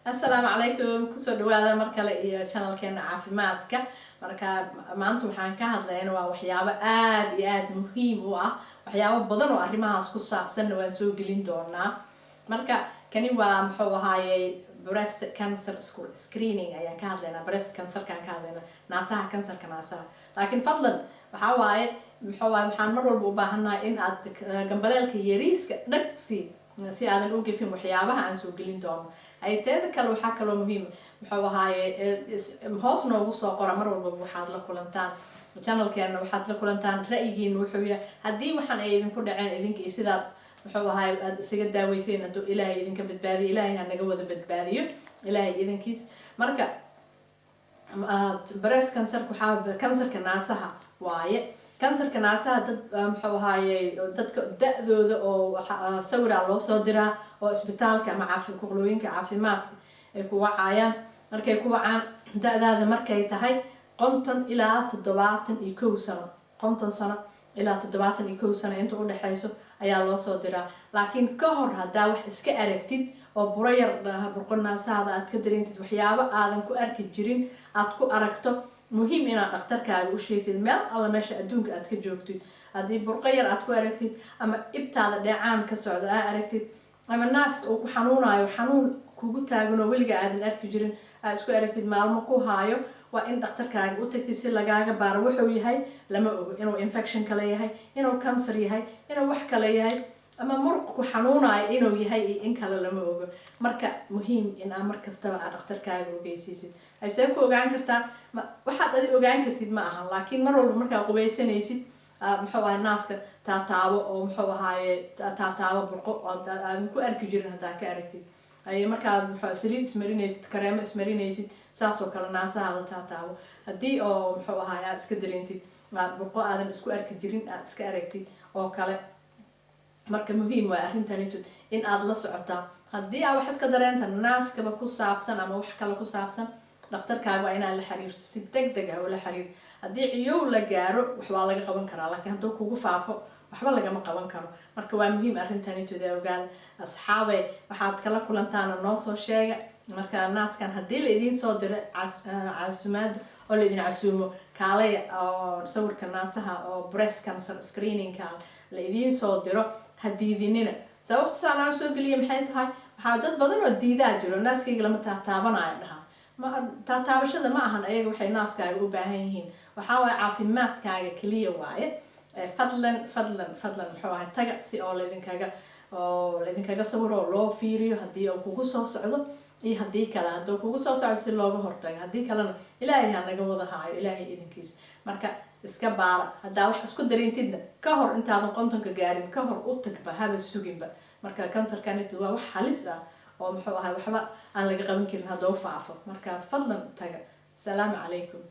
السلام عليكم كسر دوادا مركا لإيه channel كنا عافيمادك مركا maanta waxaan ka hadlaynaa waa waxyaabo aad iyo aad muhiim u ah waxyaabo badan oo arrimahaas ku saabsan waan soo gelin doonaa marka kani waa muxuu ahaayay breast cancer screening ayaan ka hadlaynaa breast cancer kan ka hadlaynaa naasaha kansarka naasaha laakiin fadlan waxa waaye waxaan mar walba u baahanahay in aad gambaleelka yariiska dhagsi si aadan u gefin waxyaabaha aan soo gelin doono ay teeda kale waxaa kaloo muhiim muxuu ahaaye hoos noogu soo qora mar walba waxaad la kulantaan channelkeena waxaad la kulantaan ra'yigiina wuxuu yahay haddii waxaan ay idinku dhaceen idinka iyo sidaad muxuu ahaaye aad isaga daaweyseen hadduu ilaahay idinka badbaadiyo ilaahay ha naga wada badbaadiyo ilaahay idinkiis marka breast cancer waxaa kansarka naasaha waaye kansarka naasaha dad muxuu ahaaye dadka da'dooda oo sawir loo soo diraa oo isbitaalka ama qolooyinka caafimaadka ay ku wacayaan markay ku wacaan da'daada markay tahay 50 ilaa 71 sano 50 sano ilaa 71 sano inta u dhaxayso ayaa loo soo diraa laakiin ka hor hadaa wax iska aragtid oo buro yar burqo naasaha aad ka dareentid waxyaabo aadan ku arki jirin aad ku aragto muhiim inaad dhakhtarkaaga u sheegtid meel alla meesha adduunka aad ka joogtid haddii burqo yar aad ku aragtid ama ibtaada dheecaan ka socda aad aragtid ama naaska uu ku xanuunayo xanuun kugu taagan oo weliga aadan arki jirin aad isku aragtid maalmo ku haayo waa in dhakhtarkaaga u tagtid si lagaaga baaro wuxuu yahay lama ogo inuu infection kale yahay inuu cancer yahay inuu wax kale yahay ama muruq ku xanuunayo inuu yahay iyo in kale lama ogo marka muhiim in aan markastaba aad dhakhtarkaaga ogeysiisid ay see ku ogaan kartaa waxaad adi ogaan kartid ma ahan laakiin mar walba markaa qubaysanaysid muxuu ahay naaska taataabo oo muxuu ahaaye taataabo burqo aadan ku arki jirin haddaa ka aragtid ay markaad muxuu saliid ismarinaysid kareemo ismarinaysid saas oo kale naasahaada taataabo haddii oo muxuu ahaaye aad iska dareentid burqo aadan isku arki jirin aad iska aragtid oo kale marka muhiim waa arrintanitod in aad la socotaa haddii aad wax iska dareenta naaskaba ku saabsan ama wax kale ku saabsan dhakhtarkaaga waa inaad la xiriirto si degdeg ah oo la xiriir haddii ciyow la gaaro wax waa laga qaban karaa laakiin hadduu kugu faafo waxba lagama qaban karo marka waa muhiim arrintanitod ee ogaada asxaabay waxaad kala kulantaana noo soo sheega marka naaskan haddii la idiin soo diro casuumaada oo la idin casuumo kaalaya oo sawirka naasaha oo breast cancer screeningka la idiin soo diro hadiidinina sababta saanaan soo geliya maxay tahay waxaa dad badan oo diidaa jiro naaskayga lama taataabanayo dhahaa taataabashada ma ahan ayaga waxay naaskaaga u baahan yihiin waxaa waaye caafimaadkaaga keliya waaye fadlan muxuu ahay taga si oo laydinkaga sawiro oo loo fiiriyo haddii uu kugu soo socdo iyo haddii kale hadduu kugu soo socdo si looga hortago haddii kalena ilaahay ha naga wada haayo ilaahay idinkiisa marka iska baara haddaa wax isku dareentidna ka hor intaadan qontonka gaarin ka hor u tagba haba suginba marka kansarkanit waa wax halis ah oo muxuu ahay waxba aan laga qaban karin hadduu faafo marka fadlan taga salaamu calaykum